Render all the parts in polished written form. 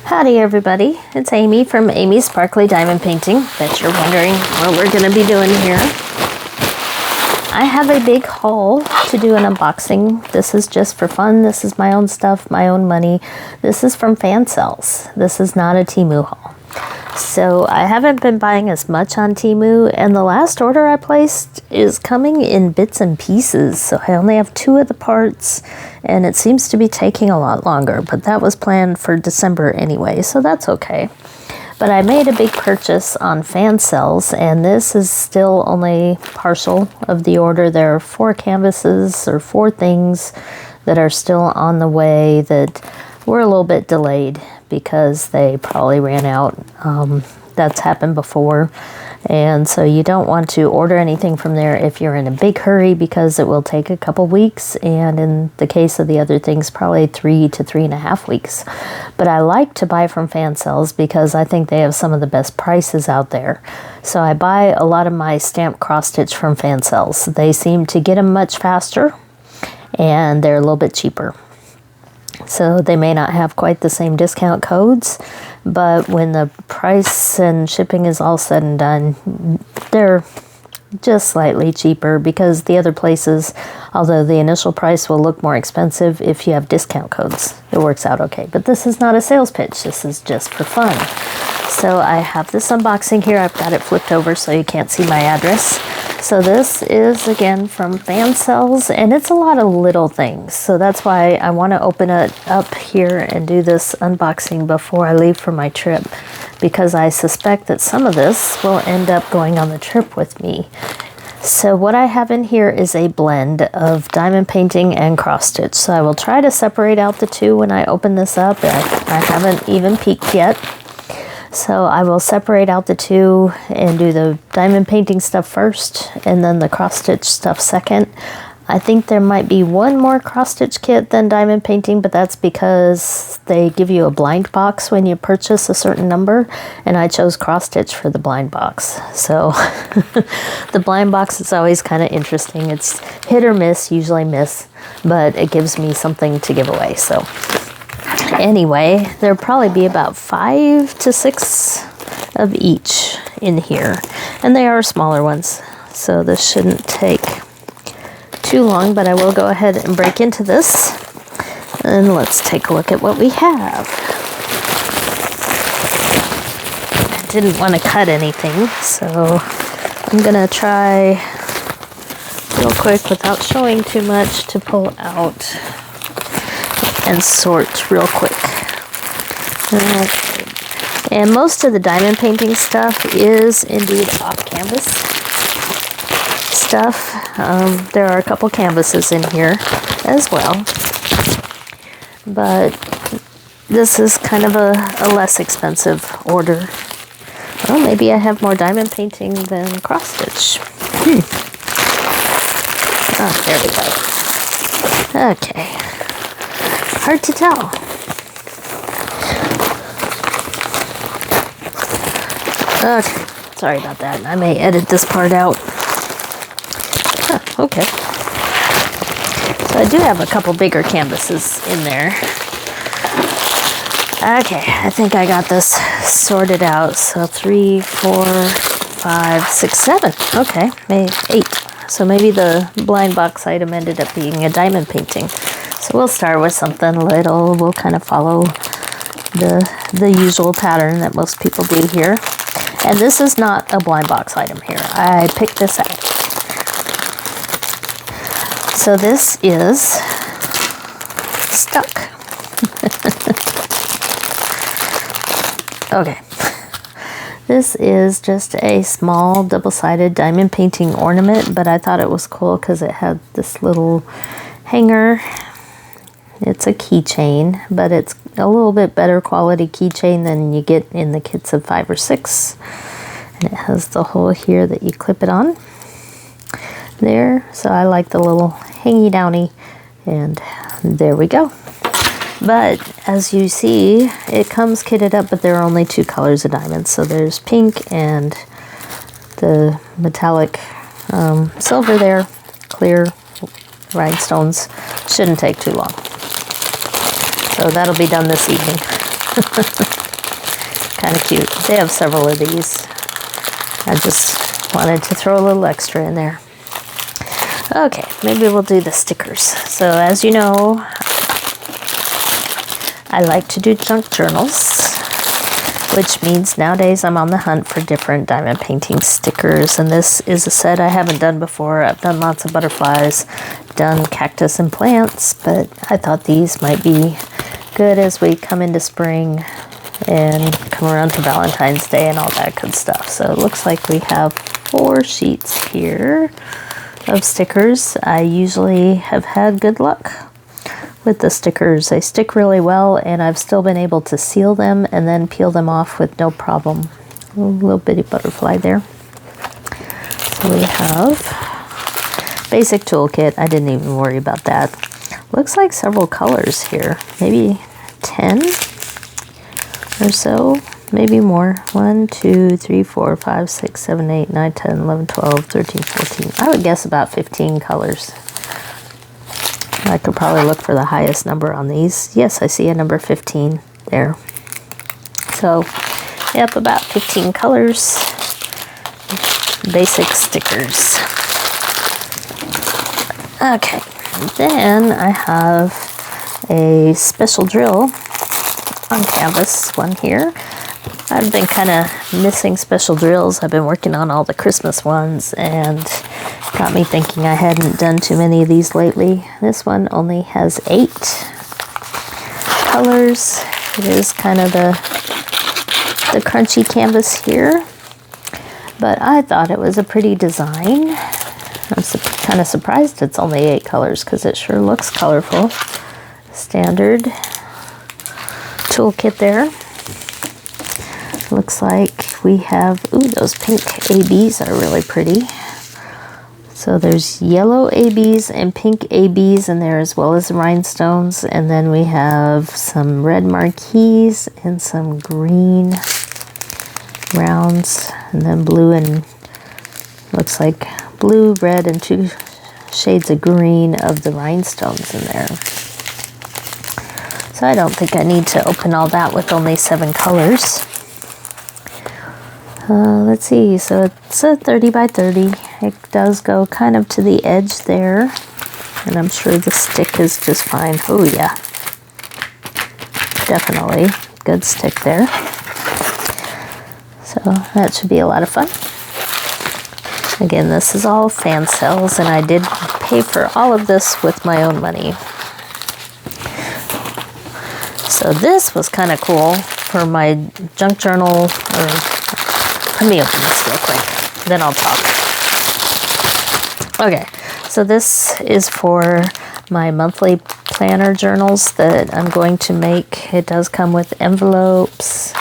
Howdy everybody, it's Amy from Amy's Sparkly Diamond Painting. Bet you're wondering what we're going to be doing here. I have a big haul to do an unboxing. This is just for fun. This is my own stuff, my own money. This is from Fansells. This is not a Temu haul. So I haven't been buying as much on Temu, and the last order I placed is coming in bits and pieces. So I only have 2 of the parts, and it seems to be taking a lot longer, but that was planned for December anyway, so that's okay. But I made a big purchase on Fansells, and this is still only partial of the order. There are 4 canvases or 4 things that are still on the way that were a little bit delayed because they probably ran out. That's happened before. And so you don't want to order anything from there if you're in a big hurry, because it will take a couple weeks, and in the case of the other things, probably 3 to 3.5 weeks. But I like to buy from Fansells because I think they have some of the best prices out there. So I buy a lot of my stamped cross stitch from Fansells. They seem to get them much faster, and they're a little bit cheaper. So they may not have quite the same discount codes, but when the price and shipping is all said and done, they're just slightly cheaper, because the other places, although the initial price will look more expensive, if you have discount codes, it works out okay. But this is not a sales pitch. This is just for fun. So I have this unboxing here. I've got it flipped over so you can't see my address. So this is, again, from Fansells, and it's a lot of little things. So that's why I want to open it up here and do this unboxing before I leave for my trip, because I suspect that some of this will end up going on the trip with me. So what I have in here is a blend of diamond painting and cross stitch. So I will try to separate out the 2 when I open this up. I haven't even peeked yet. So I will separate out the 2 and do the diamond painting stuff first, and then the cross stitch stuff second. I think there might be one more cross stitch kit than diamond painting, but that's because they give you a blind box when you purchase a certain number, and I chose cross stitch for the blind box. So the blind box is always kind of interesting. It's hit or miss, usually miss, but it gives me something to give away. So anyway, there'll probably be about 5 to 6 of each in here, and they are smaller ones, so this shouldn't take too long. But I will go ahead and break into this, and let's take a look at what we have. I didn't want to cut anything, so I'm gonna try real quick without showing too much to pull out and sort real quick. Okay. And most of the diamond painting stuff is indeed off canvas stuff. There are a couple canvases in here as well, but this is kind of a less expensive order. Well, maybe I have more diamond painting than cross stitch. Oh, there we go. Okay. Hard to tell. Okay, sorry about that. I may edit this part out. Huh, okay. So I do have a couple bigger canvases in there. Okay, I think I got this sorted out. So 3, 4, 5, 6, 7. Okay, maybe 8. So maybe the blind box item ended up being a diamond painting. So we'll start with something little. We'll kind of follow the usual pattern that most people do here. And this is not a blind box item here. I picked this out. So this is stuck. Okay. This is just a small double-sided diamond painting ornament, but I thought it was cool because it had this little hanger. It's a keychain, but it's a little bit better quality keychain than you get in the kits of 5 or 6. And it has the hole here that you clip it on there. So I like the little hangy downy, and there we go. But as you see, it comes kitted up, but there are only 2 colors of diamonds. So there's pink and the metallic silver there, clear rhinestones. Shouldn't take too long. So that'll be done this evening. Kind of cute. They have several of these. I just wanted to throw a little extra in there. Okay, maybe we'll do the stickers. So as you know, I like to do junk journals, which means nowadays I'm on the hunt for different diamond painting stickers. And this is a set I haven't done before. I've done lots of butterflies, done cactus and plants, but I thought these might be good as we come into spring and come around to Valentine's Day and all that good stuff. So it looks like we have 4 sheets here of stickers. I usually have had good luck with the stickers. They stick really well, and I've still been able to seal them and then peel them off with no problem. A little bitty butterfly there. So we have basic toolkit. I didn't even worry about that. Looks like several colors here, maybe 10 or so, maybe more. 1, 2, 3, 4, 5, 6, 7, 8, 9, 10, 11, 12, 13, 14. I would guess about 15 colors. I could probably look for the highest number on these. Yes, I see a number 15 there. So, yep, about 15 colors. Basic stickers. Okay, then I have a special drill on canvas, one here. I've been kind of missing special drills. I've been working on all the Christmas ones, and got me thinking I hadn't done too many of these lately. This one only has 8 colors. It is kind of the crunchy canvas here, but I thought it was a pretty design. I'm kind of surprised it's only 8 colors because it sure looks colorful. Standard toolkit there. Looks like we have, ooh, those pink ABs are really pretty. So there's yellow ABs and pink ABs in there, as well as rhinestones. And then we have some red marquees and some green rounds, and then blue, and looks like blue, red, and 2 shades of green of the rhinestones in there. So I don't think I need to open all that with only 7 colors. Let's see, so it's a 30 by 30. It does go kind of to the edge there, and I'm sure the stick is just fine. Oh yeah, definitely good stick there. So that should be a lot of fun. Again, this is all Fansells, and I did pay for all of this with my own money. So this was kind of cool for my junk journal. Let me open this real quick, then I'll talk. Okay, so this is for my monthly planner journals that I'm going to make. It does come with envelopes,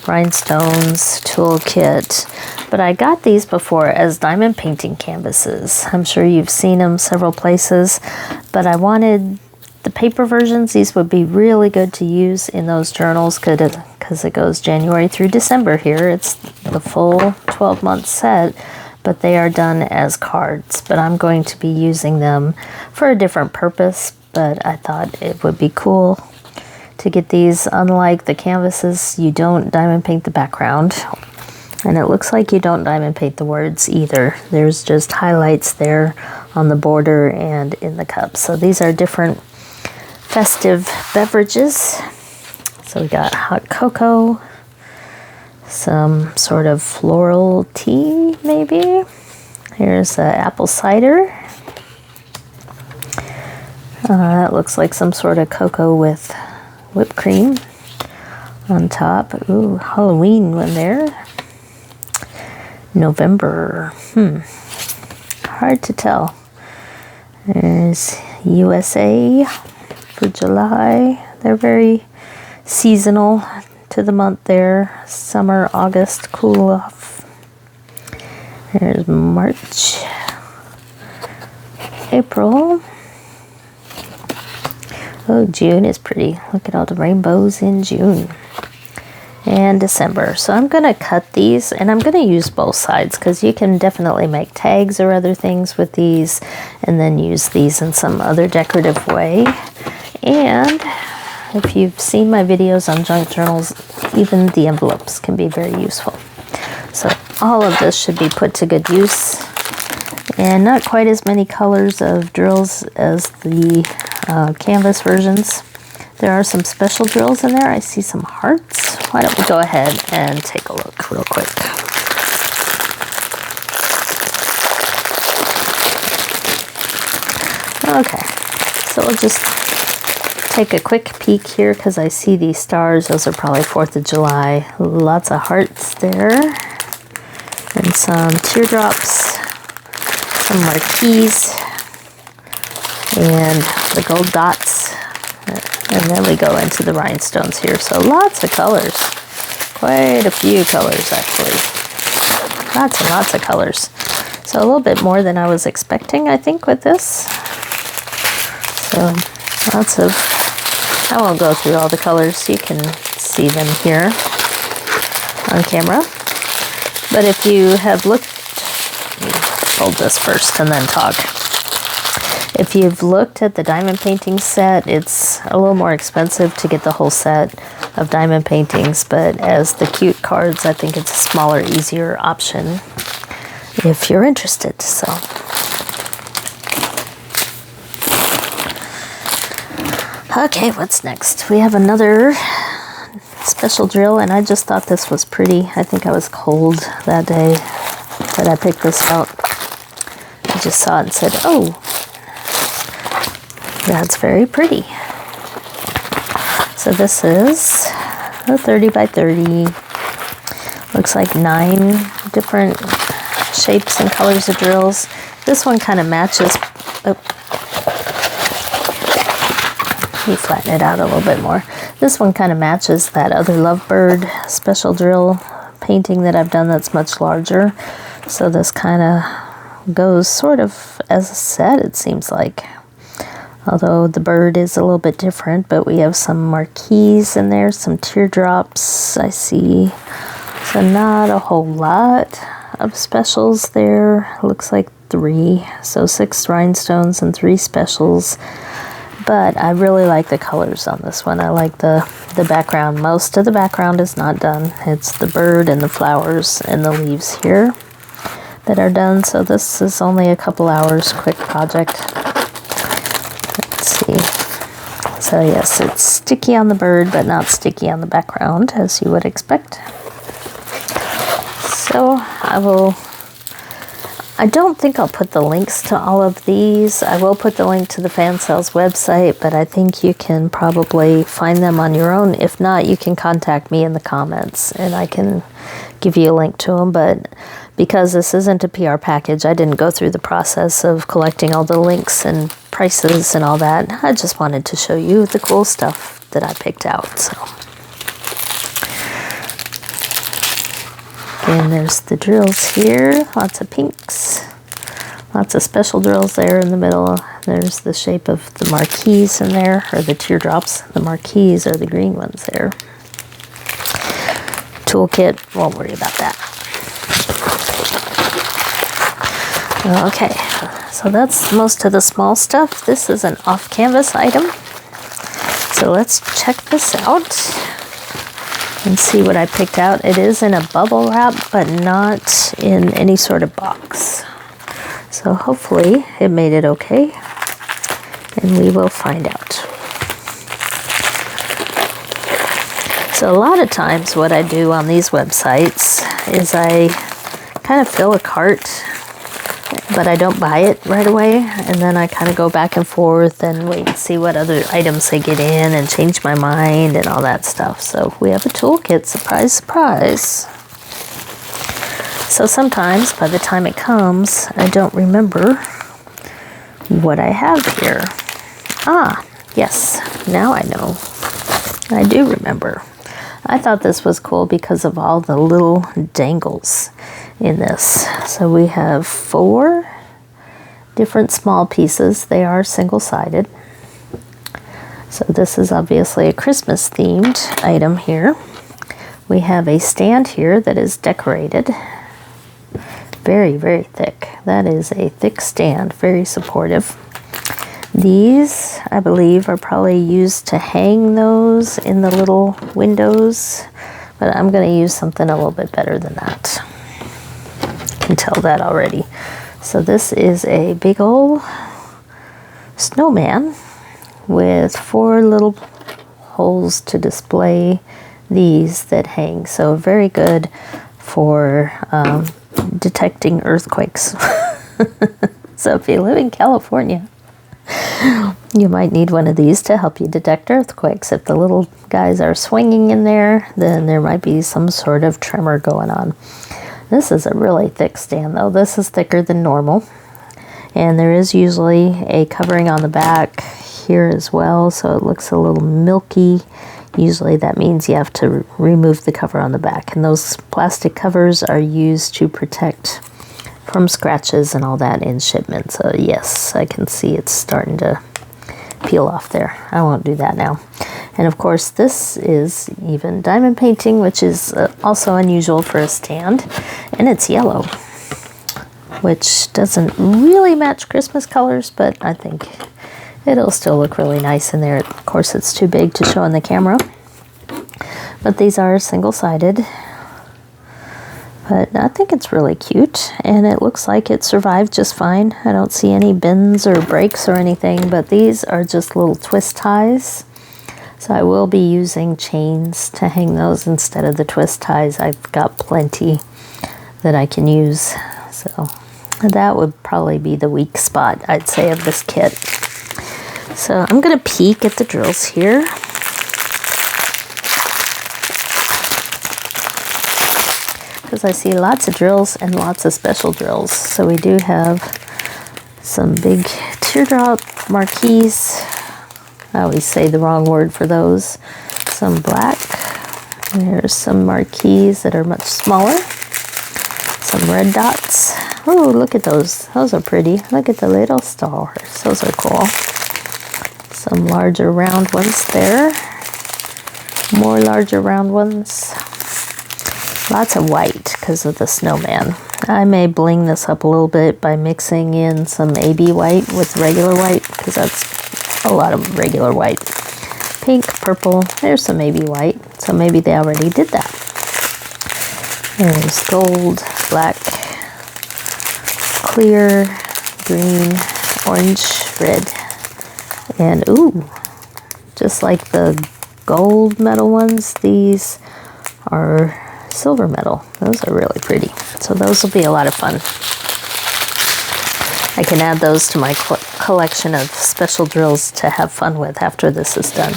rhinestones, toolkit, but I got these before as diamond painting canvases. I'm sure you've seen them several places, but I wanted the paper versions. These would be really good to use in those journals because it goes January through December here. It's the full 12-month set, but they are done as cards. But I'm going to be using them for a different purpose, but I thought it would be cool to get these. Unlike the canvases, you don't diamond paint the background, and it looks like you don't diamond paint the words either. There's just highlights there on the border and in the cup. So these are different festive beverages. So we got hot cocoa, some sort of floral tea maybe. Here's apple cider. That looks like some sort of cocoa with whipped cream on top. Ooh, Halloween one there. November. Hard to tell. There's USA for July. They're very seasonal to the month there. Summer, August, cool off. There's March. April. Oh, June is pretty. Look at all the rainbows in June. And December. So I'm going to cut these, and I'm going to use both sides because you can definitely make tags or other things with these and then use these in some other decorative way. And if you've seen my videos on junk journals, even the envelopes can be very useful. So all of this should be put to good use. And not quite as many colors of drills as the canvas versions. There are some special drills in there. I see some hearts. Why don't we go ahead and take a look real quick. Okay, so we'll just take a quick peek here because I see these stars. Those are probably 4th of July. Lots of hearts there. And some teardrops, some marquees, and the gold dots. And then we go into the rhinestones here. So lots of colors. Quite a few colors, actually. Lots and lots of colors. So a little bit more than I was expecting, I think, with this. So lots of, I won't go through all the colors. You can see them here on camera. But if you have looked, let me hold this first and then talk. If you've looked at the diamond painting set, it's a little more expensive to get the whole set of diamond paintings, but as the cute cards, I think it's a smaller, easier option if you're interested. So, okay, what's next? We have another special drill, and I just thought this was pretty. I think I was cold that day that I picked this out. I just saw it and said, oh, that's very pretty. So this is a 30 by 30. Looks like 9 different shapes and colors of drills. This one kind of matches. Oh, let me flatten it out a little bit more. This one kind of matches that other lovebird special drill painting that I've done that's much larger. So this kind of goes sort of as a set, it seems like. Although the bird is a little bit different, but we have some marquees in there, some teardrops I see. So not a whole lot of specials there. Looks like 3. So 6 rhinestones and 3 specials. But I really like the colors on this one. I like the background. Most of the background is not done. It's the bird and the flowers and the leaves here that are done. So this is only a couple hours, quick project. Let's see. So yes, it's sticky on the bird, but not sticky on the background, as you would expect. So I don't think I'll put the links to all of these. I will put the link to the Fansells website, but I think you can probably find them on your own. If not, you can contact me in the comments and I can give you a link to them. But because this isn't a PR package, I didn't go through the process of collecting all the links and prices and all that. I just wanted to show you the cool stuff that I picked out. So again, there's the drills here, lots of pinks, lots of special drills there in the middle. There's the shape of the marquees in there, or the teardrops. The marquees are the green ones there. Toolkit, won't worry about that. Okay, so that's most of the small stuff. This is an off-canvas item. So let's check this out and see what I picked out. It is in a bubble wrap, but not in any sort of box. So hopefully it made it okay, and we will find out. So a lot of times what I do on these websites is I kind of fill a cart, but I don't buy it right away, and then I kind of go back and forth and wait and see what other items they get in and change my mind and all that stuff. So we have a toolkit, surprise, surprise. So sometimes by the time it comes, I don't remember what I have here. Ah, yes, now I know. I do remember. I thought this was cool because of all the little dangles in this. So we have 4 different small pieces. They are single-sided. So this is obviously a Christmas themed item here. We have a stand here that is decorated. Very, very thick. That is a thick stand, very supportive. These, I believe, are probably used to hang those in the little windows, but I'm going to use something a little bit better than that. You can tell that already. So this is a big old snowman with 4 little holes to display these that hang. So very good for detecting earthquakes. So if you live in California, you might need one of these to help you detect earthquakes. If the little guys are swinging in there, then there might be some sort of tremor going on. This is a really thick stand though. This is thicker than normal. And there is usually a covering on the back here as well, so it looks a little milky. Usually that means you have to remove the cover on the back. And those plastic covers are used to protect from scratches and all that in shipment. So yes, I can see it's starting to peel off there. I won't do that now. And of course this is even diamond painting, which is also unusual for a stand, and it's yellow, which doesn't really match Christmas colors, but I think it'll still look really nice in there. Of course it's too big to show on the camera, but these are single-sided. But I think it's really cute, and it looks like it survived just fine. I don't see any bends or breaks or anything, but these are just little twist ties. So I will be using chains to hang those instead of the twist ties. I've got plenty that I can use. So that would probably be the weak spot, I'd say, of this kit. So I'm going to peek at the drills here. Because I see lots of drills and lots of special drills. So we do have some big teardrop marquees. I always say the wrong word for those. Some black. There's some marquees that are much smaller. Some red dots. Oh, look at those. Those are pretty. Look at the little stars. Those are cool. Some larger round ones there. More larger round ones. Lots of white because of the snowman. I may bling this up a little bit by mixing in some AB white with regular white, because that's a lot of regular white. Pink, purple, there's some AB white, so maybe they already did that. There's gold, black, clear, green, orange, red, and ooh, just like the gold metal ones, these are silver metal. Those are really pretty. So those will be a lot of fun. I can add those to my collection of special drills to have fun with after this is done.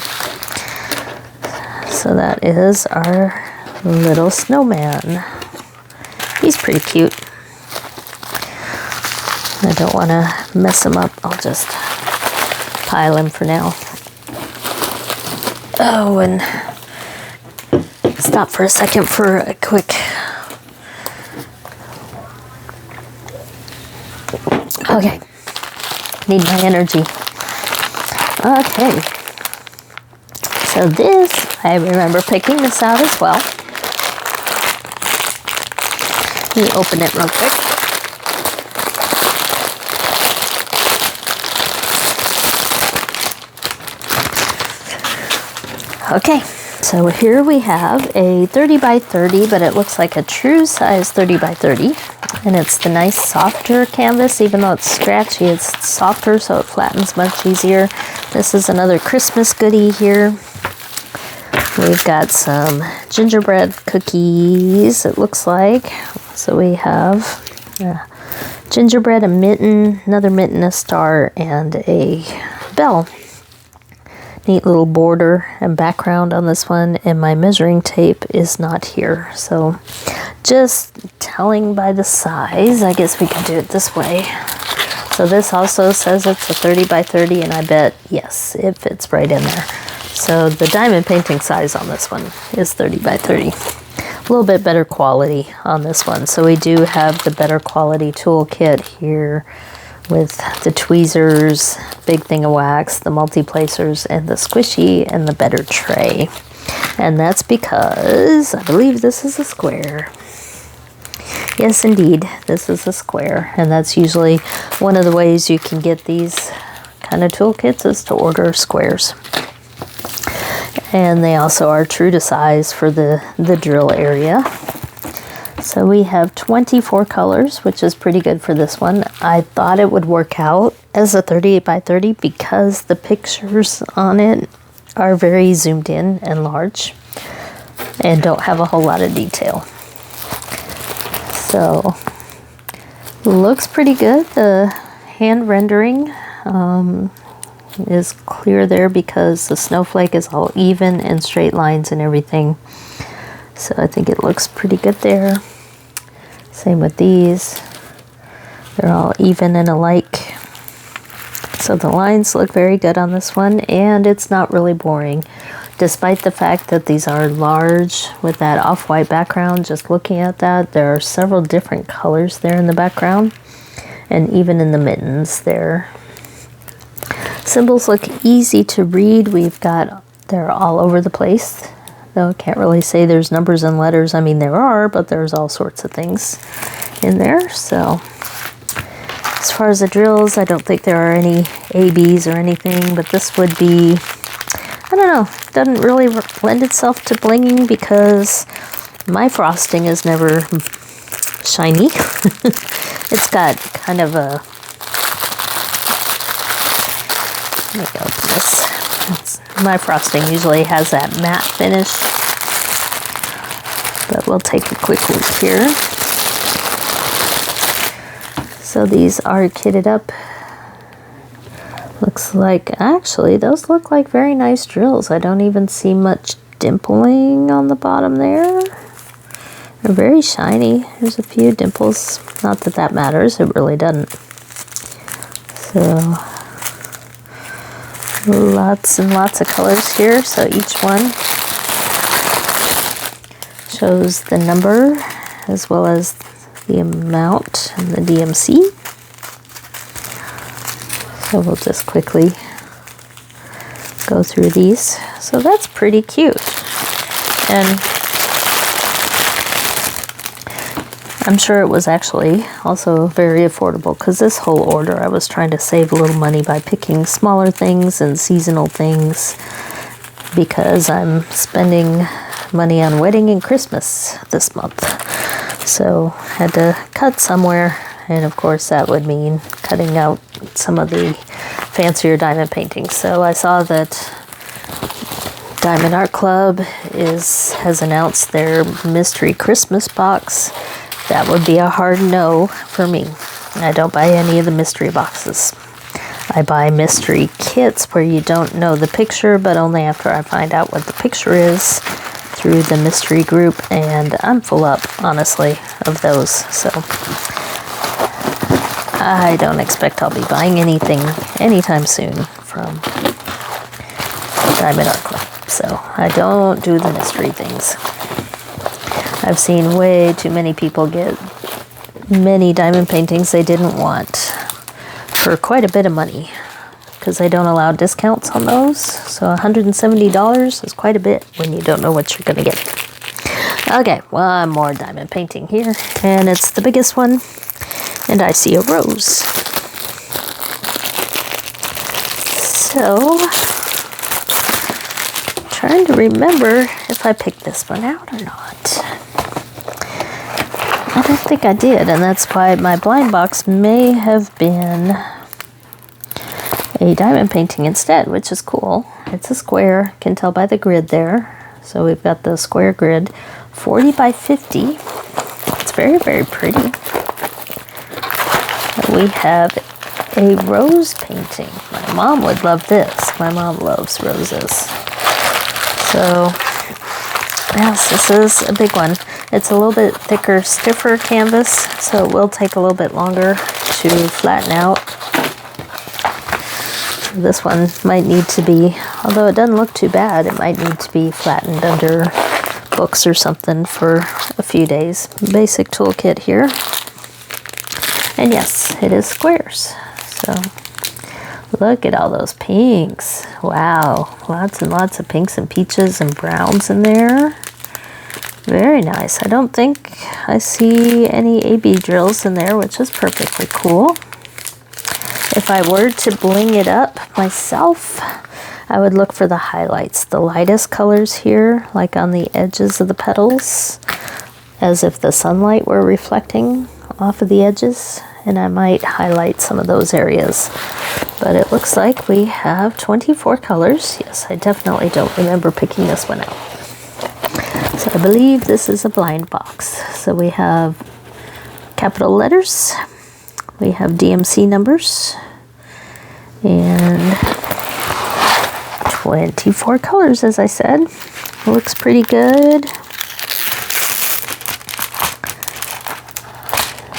So that is our little snowman. He's pretty cute. I don't want to mess him up. I'll just pile him for now. Oh, and stop for a second for a quick okay, need my energy. Okay, so this, I remember picking this out as well. Let me open it real quick. Okay, so here we have a 30 by 30, but it looks like a true size 30 by 30. And it's the nice softer canvas. Even though it's scratchy, it's softer, so it flattens much easier. This is another Christmas goodie here. We've got some gingerbread cookies, it looks like. So we have gingerbread, a mitten, another mitten, a star, and a bell. Neat little border and background on this one, and my measuring tape is not here. So just telling by the size, I guess we can do it this way. So this also says it's a 30 by 30, and I bet, yes, it fits right in there. So the diamond painting size on this one is 30 by 30. A little bit better quality on this one. So we do have the better quality toolkit here with the tweezers, big thing of wax, the multi-placers, and the squishy, and the better tray. And that's because I believe this is a square. Yes, indeed, this is a square. And that's usually one of the ways you can get these kind of toolkits is to order squares. And they also are true to size for the drill area. So we have 24 colors, which is pretty good for this one. I thought it would work out as a 38 by 30 because the pictures on it are very zoomed in and large and don't have a whole lot of detail. So looks pretty good. The hand rendering is clear there because the snowflake is all even and straight lines and everything. So I think it looks pretty good there. Same with these. They're all even and alike. So the lines look very good on this one, and it's not really boring. Despite the fact that these are large with that off-white background, just looking at that, there are several different colors there in the background, and even in the mittens there. Symbols look easy to read. They're all over the place. Though I can't really say there's numbers and letters. I mean, there are, but there's all sorts of things in there. So as far as the drills, I don't think there are any ABs or anything, but this would be, I don't know, doesn't really lend itself to blinging because my frosting is never shiny. It's got kind of a, let me open this. My frosting usually has that matte finish, but we'll take a quick look here. So these are kitted up. Looks like, actually, those look like very nice drills. I don't even see much dimpling on the bottom there. They're very shiny. There's a few dimples. Not that that matters, it really doesn't. So lots and lots of colors here, so each one shows the number as well as the amount and the DMC. So we'll just quickly go through these. So that's pretty cute. And I'm sure it was actually also very affordable because this whole order I was trying to save a little money by picking smaller things and seasonal things because I'm spending money on wedding and Christmas this month. So had to cut somewhere, and of course that would mean cutting out some of the fancier diamond paintings. So I saw that Diamond Art Club has announced their mystery Christmas box. That would be a hard no for me. I don't buy any of the mystery boxes. I buy mystery kits where you don't know the picture, but only after I find out what the picture is through the mystery group, and I'm full up, honestly, of those. So I don't expect I'll be buying anything anytime soon from Diamond Art Club. So I don't do the mystery things. I've seen way too many people get many diamond paintings they didn't want for quite a bit of money because they don't allow discounts on those. So $170 is quite a bit when you don't know what you're going to get. Okay, one more diamond painting here, and it's the biggest one, and I see a rose. So, trying to remember if I picked this one out or not. I don't think I did, and that's why my blind box may have been a diamond painting instead, which is cool. It's a square, can tell by the grid there. So we've got the square grid, 40 by 50. It's very, very pretty. We have a rose painting. My mom would love this. My mom loves roses. So, yes, this is a big one. It's a little bit thicker, stiffer canvas, so it will take a little bit longer to flatten out. This one might need to be, although it doesn't look too bad, it might need to be flattened under books or something for a few days. Basic toolkit here. And yes, it is squares. So look at all those pinks. Wow, lots and lots of pinks and peaches and browns in there. Very nice. I don't think I see any AB drills in there, which is perfectly cool. If I were to bling it up myself, I would look for the highlights, the lightest colors here, like on the edges of the petals, as if the sunlight were reflecting off of the edges, and I might highlight some of those areas. But it looks like we have 24 colors. Yes, I definitely don't remember picking this one out. So I believe this is a blind box. So we have capital letters, we have DMC numbers, and 24 colors, as I said. Looks pretty good.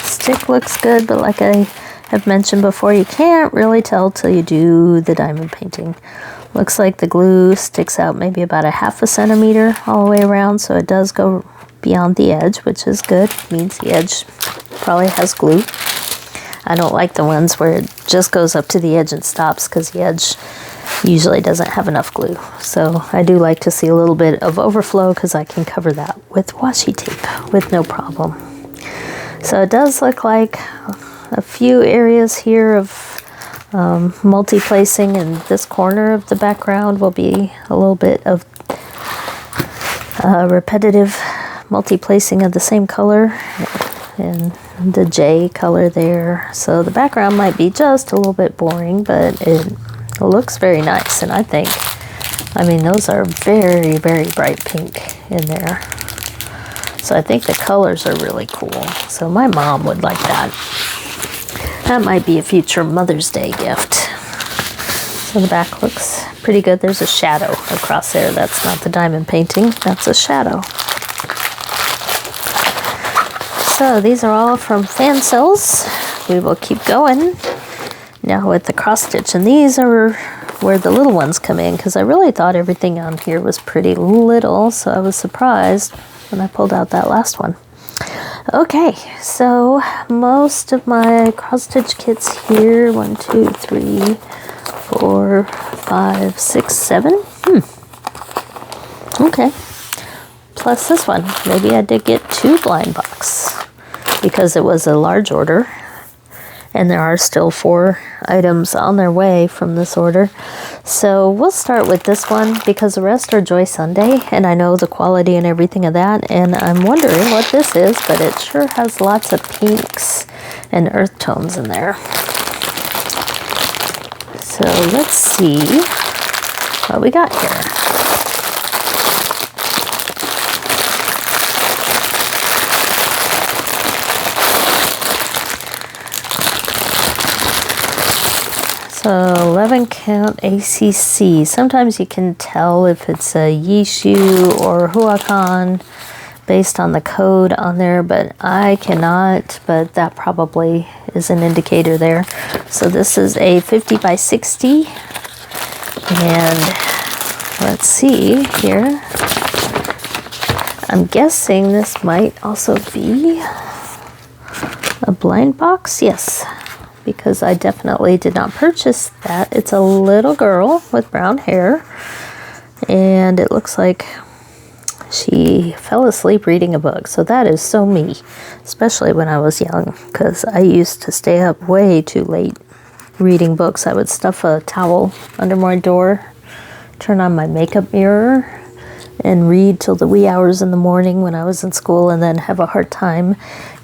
Stick looks good, but like I have mentioned before, you can't really tell till you do the diamond painting. Looks like the glue sticks out maybe about a ½ centimeter all the way around, so it does go beyond the edge, which is good. Means the edge probably has glue. I don't like the ones where it just goes up to the edge and stops, because the edge usually doesn't have enough glue. So I do like to see a little bit of overflow, because I can cover that with washi tape with no problem. So it does look like a few areas here of multi-placing, and this corner of the background will be a little bit of repetitive multi-placing of the same color, and the J color there. So the background might be just a little bit boring, but it looks very nice. And I think, I mean, those are very, very bright pink in there. So I think the colors are really cool. So my mom would like that. That might be a future Mother's Day gift. So the back looks pretty good. There's a shadow across there. That's not the diamond painting. That's a shadow. So these are all from Fansells. We will keep going now with the cross stitch. And these are where the little ones come in, because I really thought everything on here was pretty little. So I was surprised when I pulled out that last one. Okay, so most of my cross stitch kits here, 1, 2, 3, 4, 5, 6, 7. Okay. Plus this one. Maybe I did get 2 blind box, because it was a large order, and there are still 4 items on their way from this order. So we'll start with this one, because the rest are Joy Sunday, and I know the quality and everything of that, and I'm wondering what this is, but it sure has lots of pinks and earth tones in there. So let's see what we got here. So 11 count ACC. Sometimes you can tell if it's a Yishu or Huacan based on the code on there, but I cannot, but that probably is an indicator there. So this is a 50 by 60. And let's see here. I'm guessing this might also be a blind box. Yes, because I definitely did not purchase that. It's a little girl with brown hair, and it looks like she fell asleep reading a book. So that is so me, especially when I was young, because I used to stay up way too late reading books. I would stuff a towel under my door, turn on my makeup mirror, and read till the wee hours in the morning when I was in school, and then have a hard time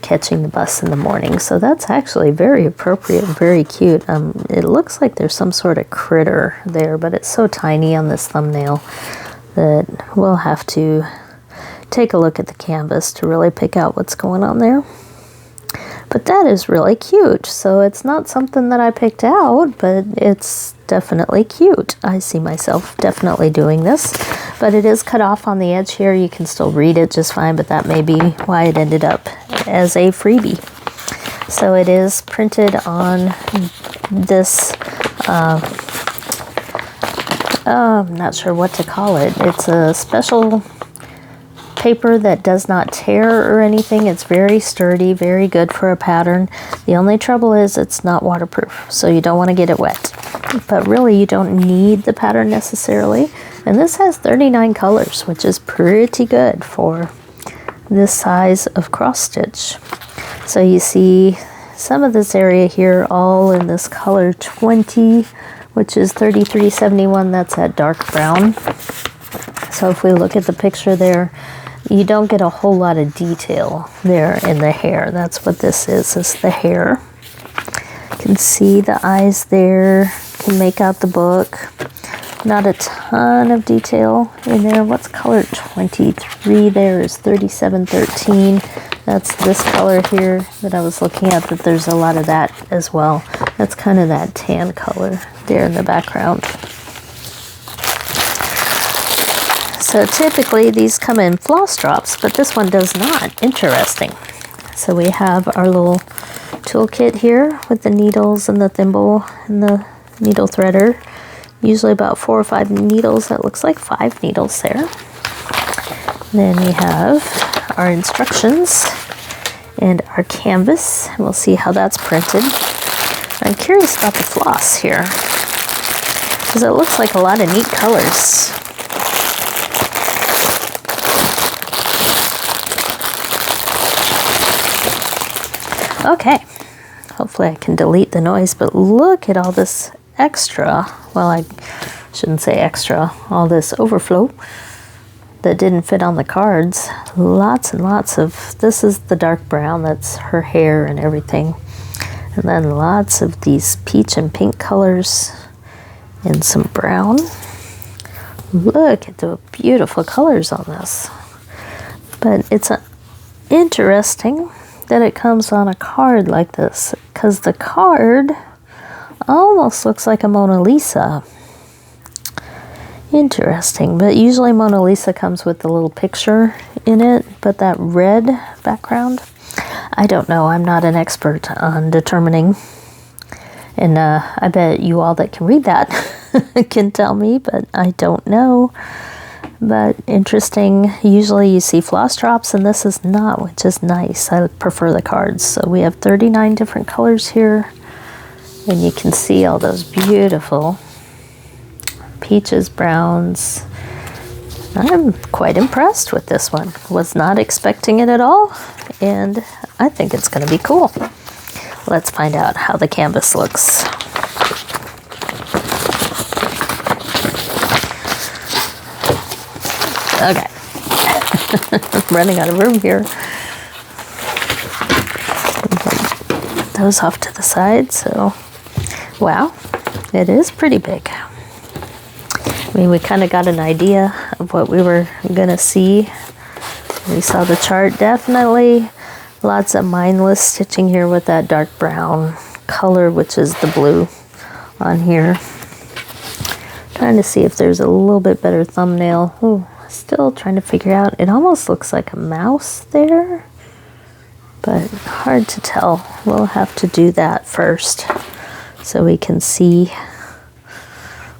catching the bus in the morning. So that's actually very appropriate and very cute. It looks like there's some sort of critter there, but it's so tiny on this thumbnail that we'll have to take a look at the canvas to really pick out what's going on there. But that is really cute. So it's not something that I picked out, but it's definitely cute. I see myself definitely doing this, but it is cut off on the edge here. You can still read it just fine, but that may be why it ended up as a freebie. So it is printed on this, I'm not sure what to call it. It's a special paper that does not tear or anything. It's very sturdy, very good for a pattern. The only trouble is it's not waterproof, so you don't want to get it wet. But really, you don't need the pattern necessarily. And this has 39 colors, which is pretty good for this size of cross stitch. So you see some of this area here all in this color 20, which is 3371. That's that dark brown. So if we look at the picture there, you don't get a whole lot of detail there in the hair. That's what this is the hair. You can see the eyes there, can make out the book. Not a ton of detail in there. What's color 23 there is 3713. That's this color here that I was looking at, that there's a lot of that as well. That's kind of that tan color there in the background. So typically these come in floss drops, but this one does not. Interesting. So we have our little toolkit here with the needles and the thimble and the needle threader. Usually about 4 or 5 needles. That looks like 5 needles there. Then we have our instructions and our canvas. We'll see how that's printed. I'm curious about the floss here, because it looks like a lot of neat colors. Okay, hopefully I can delete the noise, but look at all this extra, well, I shouldn't say extra, all this overflow that didn't fit on the cards. Lots and lots of, this is the dark brown, that's her hair and everything. And then lots of these peach and pink colors and some brown. Look at the beautiful colors on this. But it's interesting that it comes on a card like this, because the card almost looks like a Mona Lisa. Interesting, but usually Mona Lisa comes with a little picture in it, but that red background, I don't know. I'm not an expert on determining, and I bet you all that can read that can tell me, but I don't know. But interesting. Usually you see floss drops, and this is not, which is nice. I prefer the cards. So we have 39 different colors here, and you can see all those beautiful peaches, browns. I'm quite impressed with this one. Was not expecting it at all, and I think it's going to be cool. Let's find out how the canvas looks. Okay. Running out of room here. Put those off to the side. So, wow, it is pretty big. I mean, we kind of got an idea of what we were gonna see. We saw the chart, definitely. Lots of mindless stitching here with that dark brown color, which is the blue on here. Trying to see if there's a little bit better thumbnail. Ooh, still trying to figure out. It almost looks like a mouse there, but hard to tell. We'll have to do that first so we can see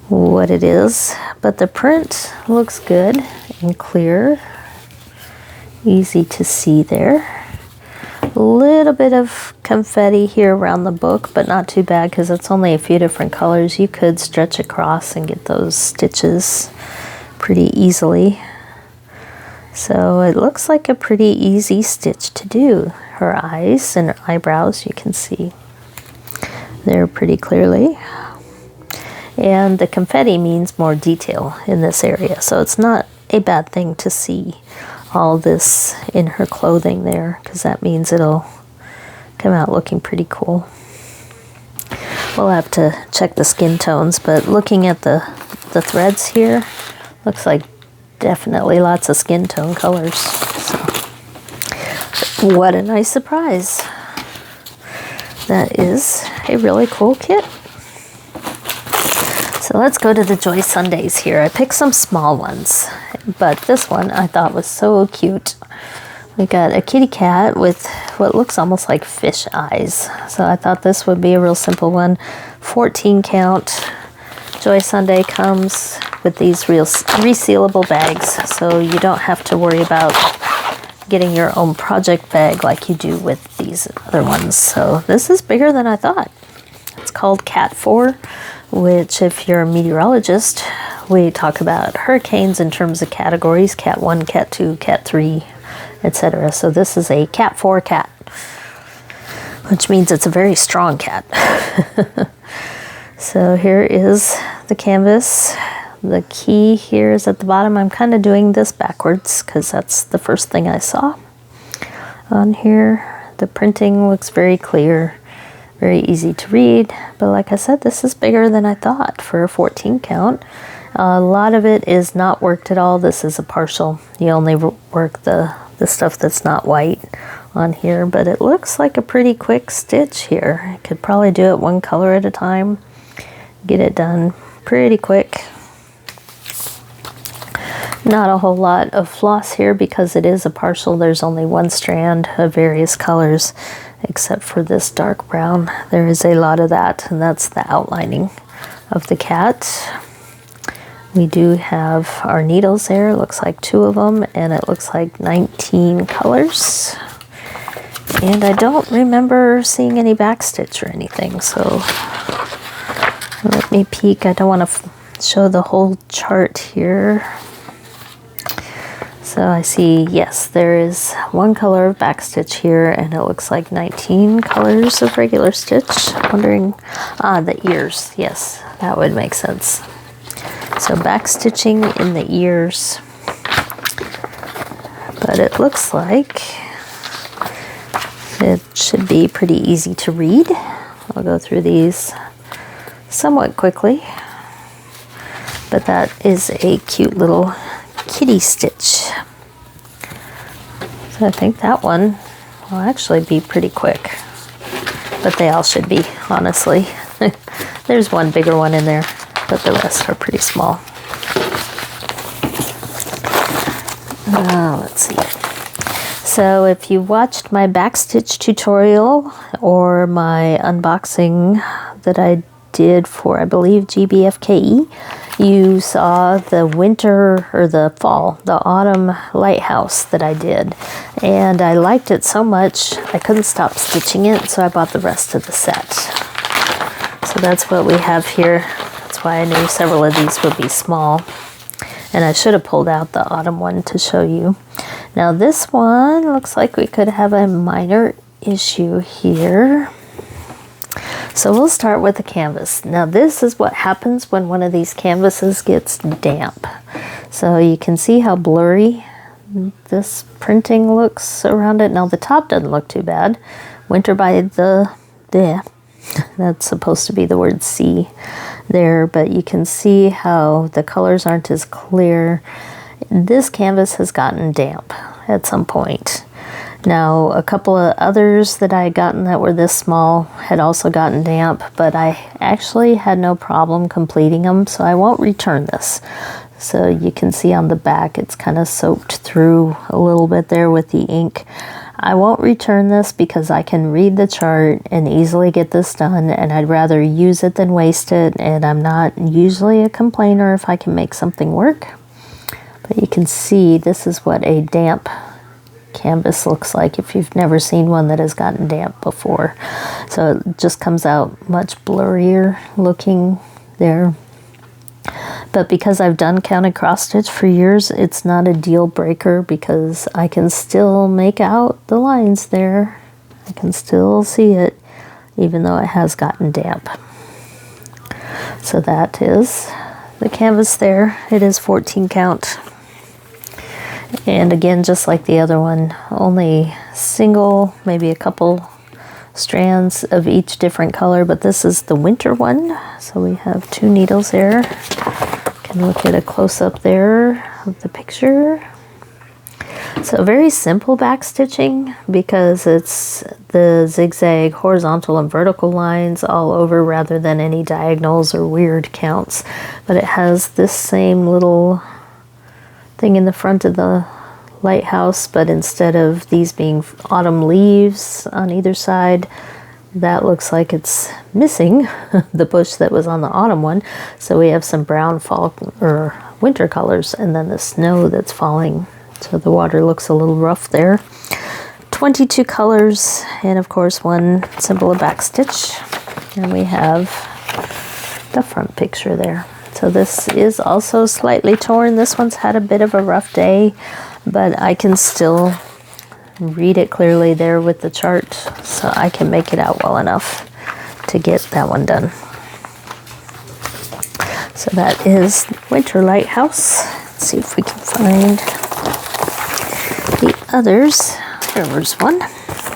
what it is. But the print looks good and clear. Easy to see there. A little bit of confetti here around the book, but not too bad because it's only a few different colors. You could stretch across and get those stitches pretty easily. So it looks like a pretty easy stitch to do. Her eyes and her eyebrows, you can see there pretty clearly. And the confetti means more detail in this area, so it's not a bad thing to see all this in her clothing there, because that means it'll come out looking pretty cool. We'll have to check the skin tones, but looking at the threads here, looks like definitely lots of skin tone colors. So, what a nice surprise. That is a really cool kit. So let's go to the Joy Sundays here. I picked some small ones, but this one I thought was so cute. We got a kitty cat with what looks almost like fish eyes. So I thought this would be a real simple one. 14 count. Joy Sunday comes with these resealable bags, so you don't have to worry about getting your own project bag like you do with these other ones. So this is bigger than I thought. It's called Cat 4, which if you're a meteorologist, we talk about hurricanes in terms of categories: Cat 1, Cat 2, Cat 3, etc. So this is a Cat 4 cat. which means it's a very strong cat. So here is the canvas. The key here is at the bottom. I'm kind of doing this backwards because that's the first thing I saw on here. The printing looks very clear, very easy to read. But like I said, this is bigger than I thought for a 14 count. A lot of it is not worked at all. This is a partial. You only work the stuff that's not white on here, but it looks like a pretty quick stitch here. I could probably do it one color at a time, get it done pretty quick. Not a whole lot of floss here because it is a partial. There's only one strand of various colors, except for this dark brown. There is a lot of that, and that's the outlining of the cat. We do have our needles there. It looks like 2 of them, and it looks like 19 colors. And I don't remember seeing any backstitch or anything, so let me peek. I don't want to show the whole chart here. So I see, yes, there is 1 color of backstitch here, and it looks like 19 colors of regular stitch. Wondering, the ears, yes, that would make sense. So backstitching in the ears, but it looks like it should be pretty easy to read. I'll go through these somewhat quickly, but that is a cute little kitty stitch. So I think that one will actually be pretty quick, but they all should be, honestly. There's one bigger one in there, but the rest are pretty small. Let's see. So if you watched my backstitch tutorial or my unboxing that I did for, I believe, GBFKE, you saw the winter or the fall, the autumn lighthouse that I did. And I liked it so much, I couldn't stop stitching it, so I bought the rest of the set. So that's what we have here. That's why I knew several of these would be small. And I should have pulled out the autumn one to show you. Now this one looks like we could have a minor issue here. So we'll start with the canvas. Now this is what happens when one of these canvases gets damp. So you can see how blurry this printing looks around it. Now the top doesn't look too bad. Winter by the that's supposed to be the word C there, but you can see how the colors aren't as clear. This canvas has gotten damp at some point. Now a couple of others that I had gotten that were this small had also gotten damp, but I actually had no problem completing them, so I won't return this. So you can see on the back it's kind of soaked through a little bit there with the ink. I won't return this because I can read the chart and easily get this done, and I'd rather use it than waste it, and I'm not usually a complainer if I can make something work. But you can see this is what a damp canvas looks like if you've never seen one that has gotten damp before. So it just comes out much blurrier looking there. But because I've done counted cross stitch for years, it's not a deal breaker because I can still make out the lines there. I can still see it even though it has gotten damp. So that is the canvas there. It is 14 count. And again, just like the other one, only single, maybe a couple strands of each different color, but this is the winter one. So we have 2 needles there. Can look at a close-up there of the picture. So very simple back stitching because it's the zigzag horizontal and vertical lines all over rather than any diagonals or weird counts. But it has this same little thing in the front of the lighthouse, but instead of these being autumn leaves on either side, that looks like it's missing the bush that was on the autumn one. So we have some brown fall or winter colors and then the snow that's falling. So the water looks a little rough there. 22 colors and of course 1 symbol of back stitch. And we have the front picture there. So this is also slightly torn. This one's had a bit of a rough day, but I can still read it clearly there with the chart, so I can make it out well enough to get that one done. So that is Winter Lighthouse. Let's see if we can find the others. There was one.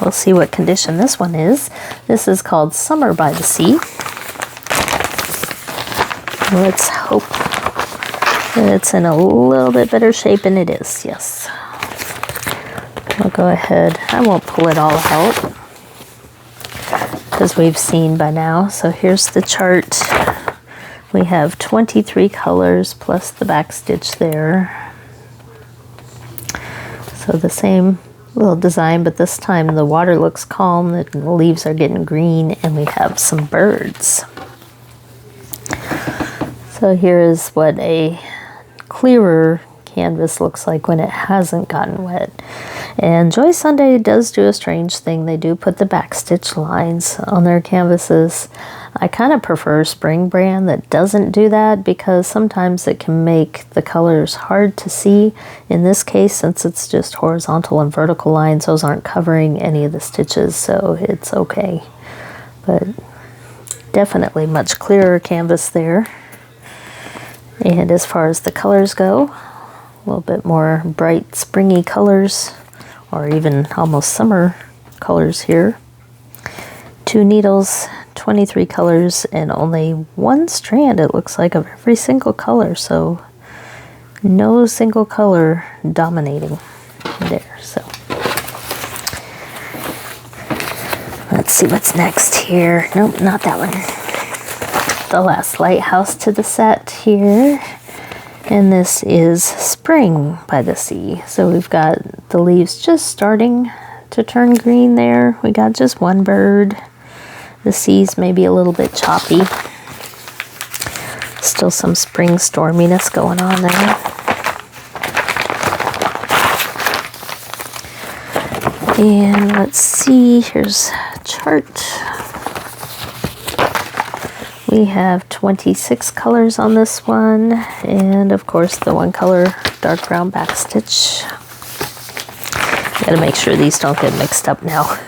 We'll see what condition this one is. This is called Summer by the Sea. Let's hope that it's in a little bit better shape, and it is, yes. I'll go ahead. I won't pull it all out because we've seen by now. So here's the chart. We have 23 colors plus the back stitch there. So the same little design, but this time the water looks calm, the leaves are getting green, and we have some birds. So here is what a clearer canvas looks like when it hasn't gotten wet. And Joy Sunday does do a strange thing. They do put the backstitch lines on their canvases. I kind of prefer Spring brand that doesn't do that, because sometimes it can make the colors hard to see. In this case, since it's just horizontal and vertical lines, those aren't covering any of the stitches, so it's okay. But definitely much clearer canvas there. And as far as the colors go, a little bit more bright springy colors, or even almost summer colors here. 2 needles, 23 colors, and only 1 strand, it looks like, of every single color, so no single color dominating there. So let's see what's next here. Nope, not that one. The last lighthouse to the set here, and this is Spring by the Sea. So we've got the leaves just starting to turn green there. We got just one bird. The seas may be a little bit choppy. Still some spring storminess going on there. And let's see, here's a chart. We have 26 colors on this one, and of course the 1 color dark brown backstitch. Gotta make sure these don't get mixed up now.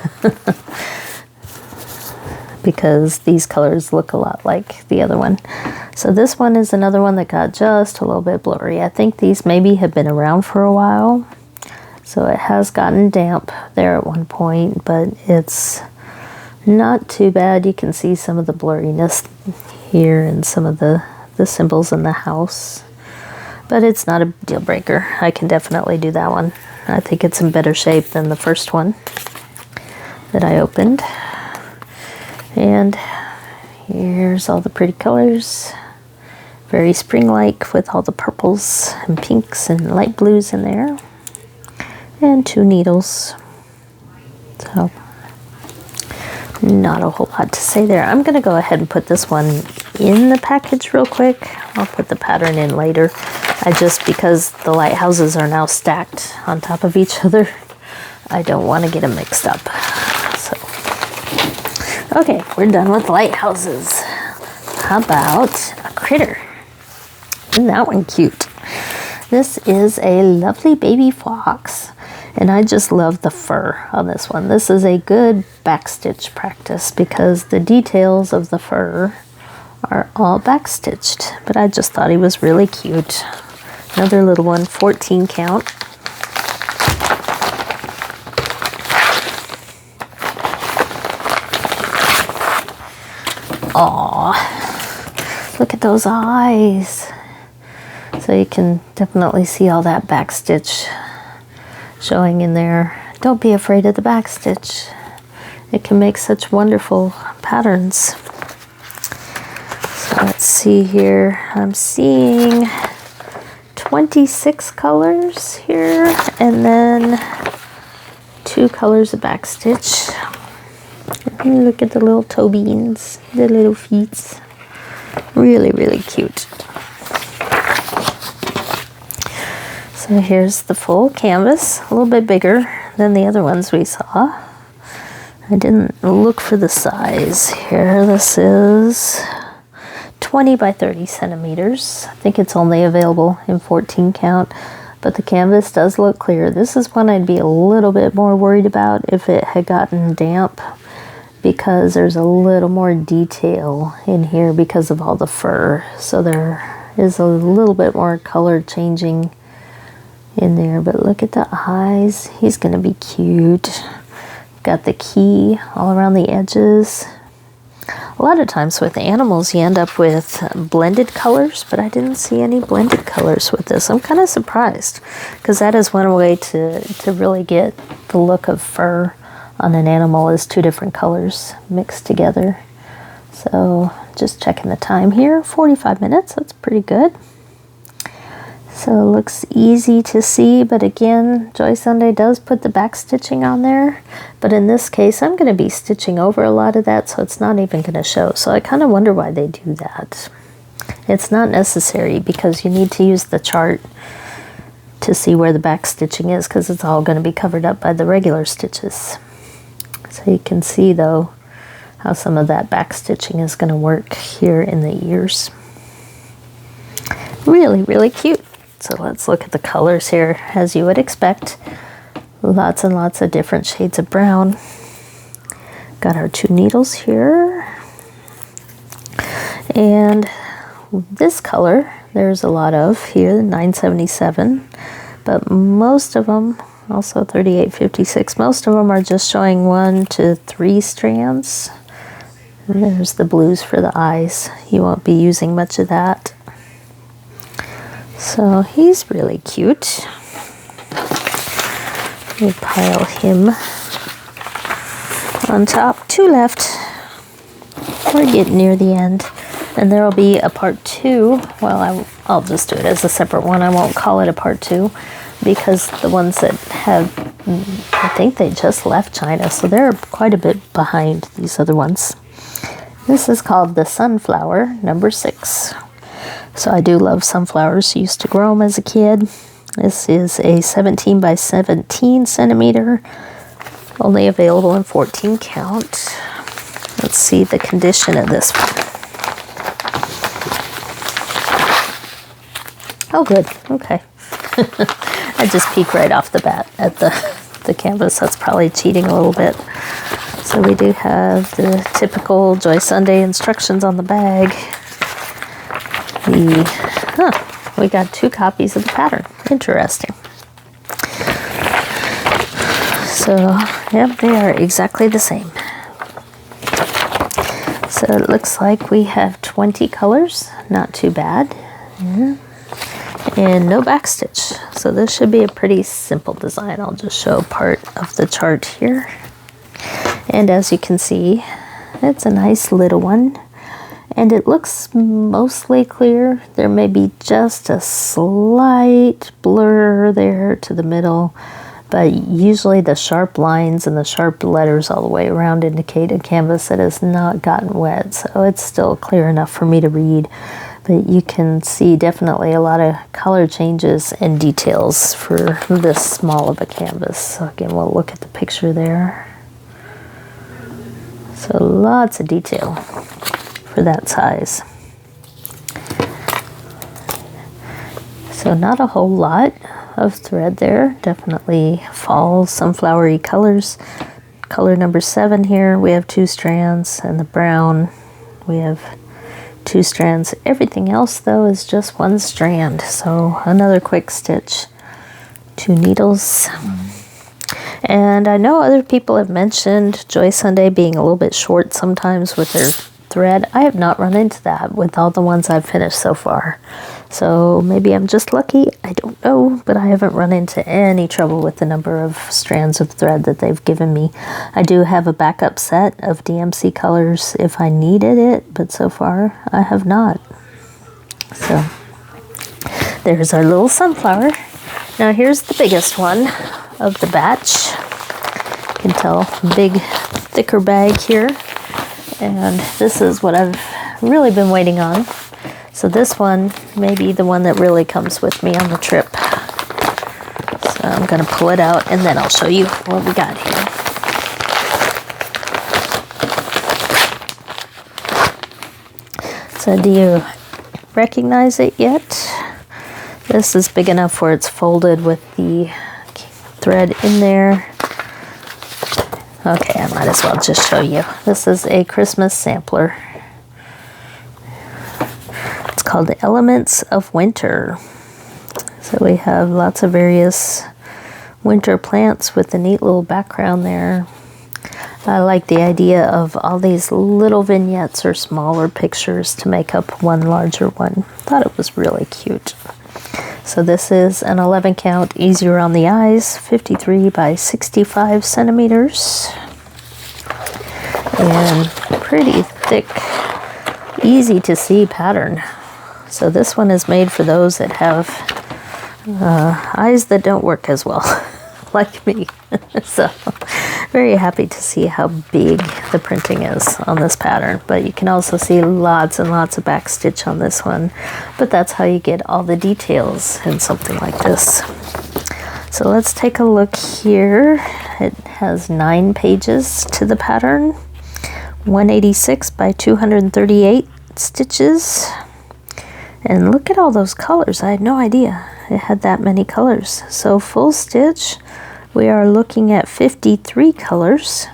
Because these colors look a lot like the other one. So this one is another one that got just a little bit blurry. I think these maybe have been around for a while. So it has gotten damp there at one point, but it's not too bad. You can see some of the blurriness here and some of the symbols in the house. But it's not a deal breaker. I can definitely do that one. I think it's in better shape than the first one that I opened. And here's all the pretty colors. Very spring-like with all the purples and pinks and light blues in there. And 2 needles. So not a whole lot to say there. I'm going to go ahead and put this one in the package real quick. I'll put the pattern in later. Because the lighthouses are now stacked on top of each other, I don't want to get them mixed up. So, okay, we're done with lighthouses. How about a critter? Isn't that one cute? This is a lovely baby fox. And I just love the fur on this one. This is a good backstitch practice because the details of the fur are all backstitched. But I just thought he was really cute. Another little one, 14 count. Aw, look at those eyes. So you can definitely see all that backstitch showing in there. Don't be afraid of the backstitch. It can make such wonderful patterns. So let's see here. I'm seeing 26 colors here, and then 2 colors of backstitch. Look at the little toe beans, the little feet. Really, really cute. So here's the full canvas, a little bit bigger than the other ones we saw. I didn't look for the size here. This is 20 by 30 centimeters. I think it's only available in 14 count, But the canvas does look clear. This is one I'd be a little bit more worried about if it had gotten damp, because there's a little more detail in here because of all the fur. So there is a little bit more color changing in there. But look at the eyes. He's gonna be cute. Got the key all around the edges. A lot of times with animals you end up with blended colors, but I didn't see any blended colors with this. I'm kind of surprised, because that is one way to really get the look of fur on an animal, is 2 different colors mixed together. So just checking the time here, 45 minutes, that's pretty good. So it looks easy to see, but again, Joy Sunday does put the back stitching on there. But in this case, I'm going to be stitching over a lot of that, so it's not even going to show. So I kind of wonder why they do that. It's not necessary, because you need to use the chart to see where the back stitching is, because it's all going to be covered up by the regular stitches. So you can see, though, how some of that back stitching is going to work here in the ears. Really, really cute. So let's look at the colors here, as you would expect. Lots and lots of different shades of brown. Got our 2 needles here. And this color, there's a lot of here, 977. But most of them, also 3856, most of them are just showing 1 to 3 strands. And there's the blues for the eyes. You won't be using much of that. So he's really cute. We'll pile him on top. 2 left. We're getting near the end. And there will be a part 2. Well, I'll just do it as a separate one. I won't call it a part 2, because the ones that have, I think they just left China, so they're quite a bit behind these other ones. This is called the Sunflower number 6. So I do love sunflowers. Used to grow them as a kid. This is a 17 by 17 centimeter. Only available in 14 count. Let's see the condition of this one. Oh, good. Okay. I just peek right off the bat at the canvas. That's probably cheating a little bit. So we do have the typical Joy Sunday instructions on the bag. We got 2 copies of the pattern. Interesting. So, yep, they are exactly the same. So it looks like we have 20 colors. Not too bad. Yeah. And no backstitch. So this should be a pretty simple design. I'll just show part of the chart here. And as you can see, it's a nice little one. And it looks mostly clear. There may be just a slight blur there to the middle, but usually the sharp lines and the sharp letters all the way around indicate a canvas that has not gotten wet. So it's still clear enough for me to read. But you can see definitely a lot of color changes and details for this small of a canvas. So again, we'll look at the picture there. So lots of detail for that size. So not a whole lot of thread there. Definitely fall sunflowery colors. Color number 7 here, we have 2 strands, and the brown, we have 2 strands. Everything else though is just 1 strand. So another quick stitch, 2 needles. And I know other people have mentioned Joy Sunday being a little bit short sometimes with their thread. I have not run into that with all the ones I've finished so far. So maybe I'm just lucky, I don't know, but I haven't run into any trouble with the number of strands of thread that they've given me. I do have a backup set of DMC colors if I needed it, but so far I have not. So there's our little sunflower. Now here's the biggest one of the batch. You can tell, big, thicker bag here. And this is what I've really been waiting on. So this one may be the one that really comes with me on the trip. So I'm going to pull it out and then I'll show you what we got here. So do you recognize it yet? This is big enough where it's folded with the thread in there. Okay, I might as well just show you. This is a Christmas sampler. It's called Elements of Winter. So we have lots of various winter plants with a neat little background there. I like the idea of all these little vignettes or smaller pictures to make up one larger one. Thought it was really cute. So this is an 11 count, easier on the eyes, 53 by 65 centimeters. And pretty thick, easy to see pattern. So this one is made for those that have eyes that don't work as well, like me. So very happy to see how big the printing is on this pattern, but you can also see lots and lots of back stitch on this one, but that's how you get all the details in something like this. So let's take a look here. It has 9 pages to the pattern, 186 by 238 stitches, and look at all those colors. I had no idea it had that many colors. So full stitch, we are looking at 53 colors.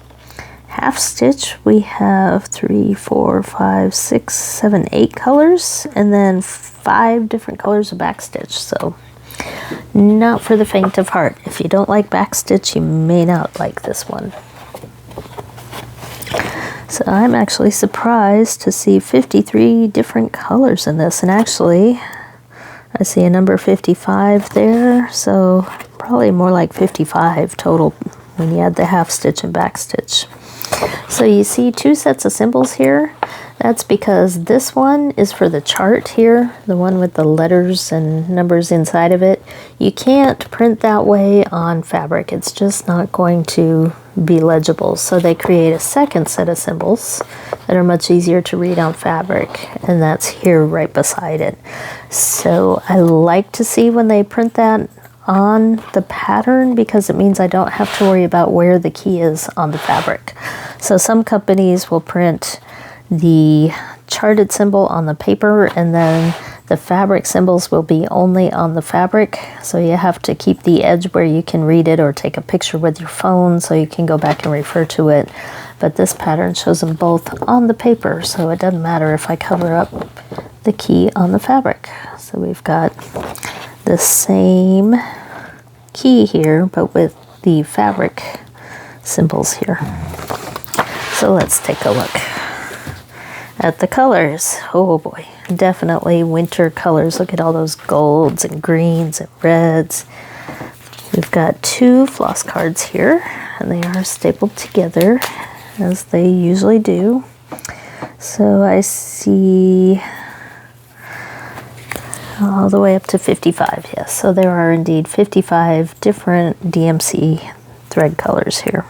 Half stitch, we have 3, 4, 5, 6, 7, 8 colors, and then 5 different colors of back stitch. So not for the faint of heart. If you don't like back stitch, you may not like this one. So I'm actually surprised to see 53 different colors in this, and actually I see a number 55 there, so probably more like 55 total when you add the half stitch and back stitch. So you see 2 sets of symbols here. That's because this one is for the chart here, the one with the letters and numbers inside of it. You can't print that way on fabric. It's just not going to be legible. So they create a second set of symbols that are much easier to read on fabric, and that's here right beside it. So I like to see when they print that on the pattern, because it means I don't have to worry about where the key is on the fabric. So some companies will print the charted symbol on the paper, and then the fabric symbols will be only on the fabric. So you have to keep the edge where you can read it, or take a picture with your phone so you can go back and refer to it. But this pattern shows them both on the paper, so it doesn't matter if I cover up the key on the fabric. So we've got the same key here, but with the fabric symbols here. So let's take a look at the colors. Oh boy, definitely winter colors. Look at all those golds and greens and reds. We've got 2 floss cards here, and they are stapled together as they usually do. So I see all the way up to 55, yes. So there are indeed 55 different DMC thread colors here.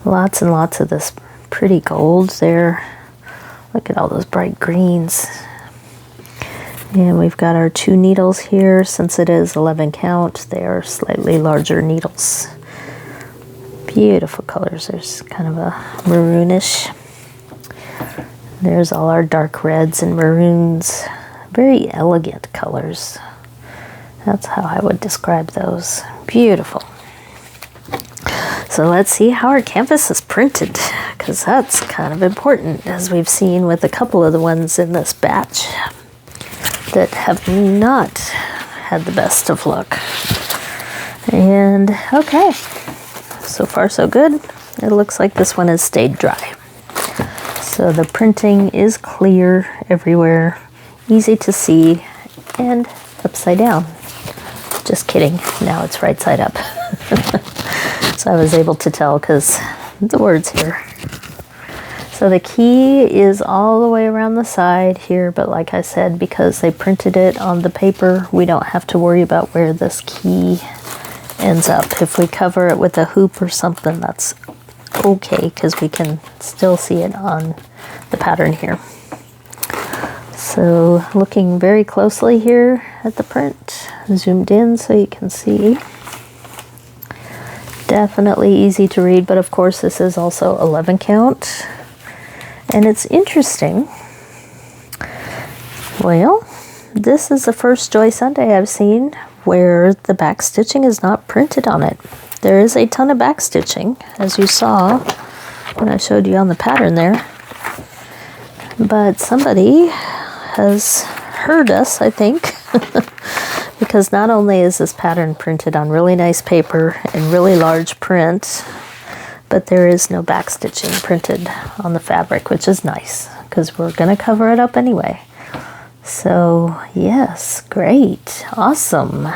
Lots and lots of this pretty gold there. Look at all those bright greens. And we've got our 2 needles here. Since it is 11 count, they are slightly larger needles. Beautiful colors. There's kind of a maroonish. There's all our dark reds and maroons. Very elegant colors. That's how I would describe those. Beautiful. So let's see how our canvas is printed, because that's kind of important, as we've seen with a couple of the ones in this batch that have not had the best of luck. And okay, so far so good. It looks like this one has stayed dry. So the printing is clear everywhere, easy to see, and upside down. Just kidding, now it's right side up. So I was able to tell because the words here. So the key is all the way around the side here, but like I said, because they printed it on the paper, we don't have to worry about where this key ends up. If we cover it with a hoop or something, that's okay, because we can still see it on the pattern here. So looking very closely here at the print, zoomed in so you can see. Definitely easy to read, but of course this is also 11 count. And it's interesting. Well, this is the first Joy Sunday I've seen where the back stitching is not printed on it. There is a ton of back stitching, as you saw when I showed you on the pattern there. But somebody has heard us, I think, because not only is this pattern printed on really nice paper and really large print, but there is no back stitching printed on the fabric, which is nice because we're going to cover it up anyway. So yes, great, awesome.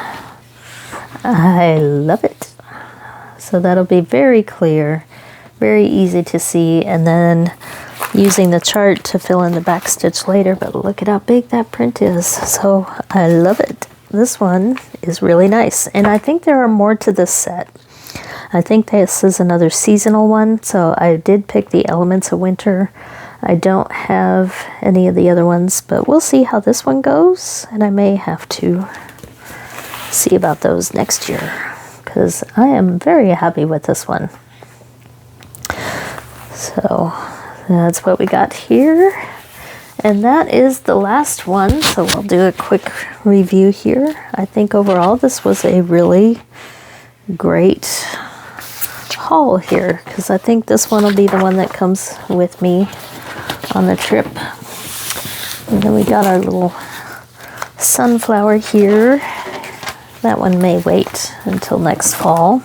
I love it. So that'll be very clear, very easy to see, and then using the chart to fill in the back stitch later. But look at how big that print is. So I love it. This one is really nice, and I think there are more to this set. I think this is another seasonal one, so I did pick the elements of winter. I don't have any of the other ones, but we'll see how this one goes, and I may have to see about those next year because I am very happy with this one. So that's what we got here, and that is the last one, so we'll do a quick review here. I think overall this was a really great haul here because I think this one will be the one that comes with me on the trip. And then we got our little sunflower here. That one may wait until next fall.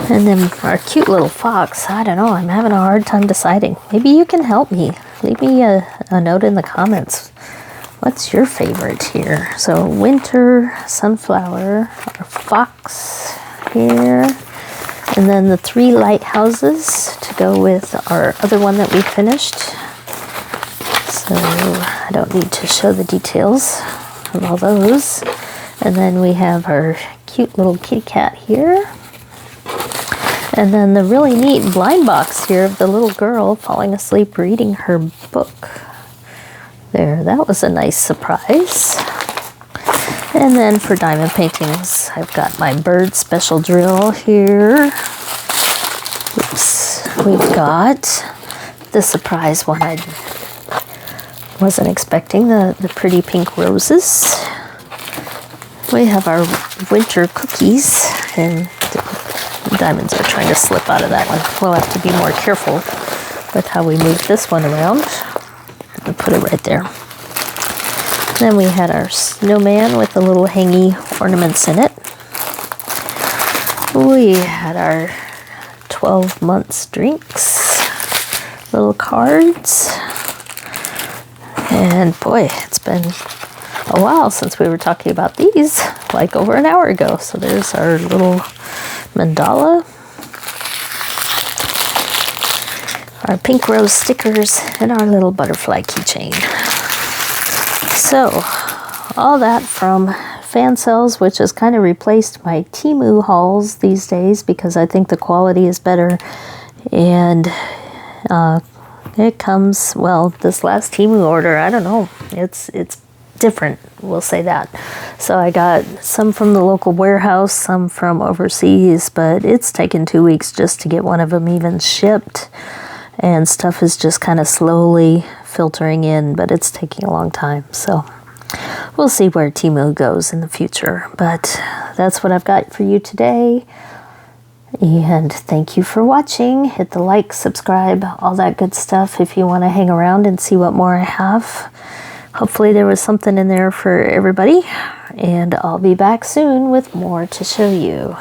And then our cute little fox. I don't know, I'm having a hard time deciding. Maybe you can help me. Leave me a note in the comments. What's your favorite here? So winter, sunflower, our fox here, and then the 3 lighthouses to go with our other one that we finished. So I don't need to show the details of all those. And then we have our cute little kitty cat here. And then the really neat blind box here of the little girl falling asleep reading her book. There, that was a nice surprise. And then for diamond paintings, I've got my bird special drill here. Oops, we've got the surprise one I wasn't expecting, the pretty pink roses. We have our winter cookies, and the diamonds are trying to slip out of that one. We'll have to be more careful with how we move this one around. I'll put it right there. Then we had our snowman with the little hangy ornaments in it. We had our 12 months drinks, little cards. And boy, it's been a while since we were talking about these, like over an hour ago. So there's our little mandala, our pink rose stickers, and our little butterfly keychain. So all that from Fansells, which has kind of replaced my Temu hauls these days because I think the quality is better. And it comes, well, this last Temu order, I don't know, it's different, we'll say that. So I got some from the local warehouse, some from overseas, but it's taken 2 weeks just to get one of them even shipped. And stuff is just kind of slowly filtering in, but it's taking a long time. So we'll see where Temu goes in the future. But that's what I've got for you today. And thank you for watching. Hit the like, subscribe, all that good stuff if you want to hang around and see what more I have. Hopefully there was something in there for everybody. And I'll be back soon with more to show you.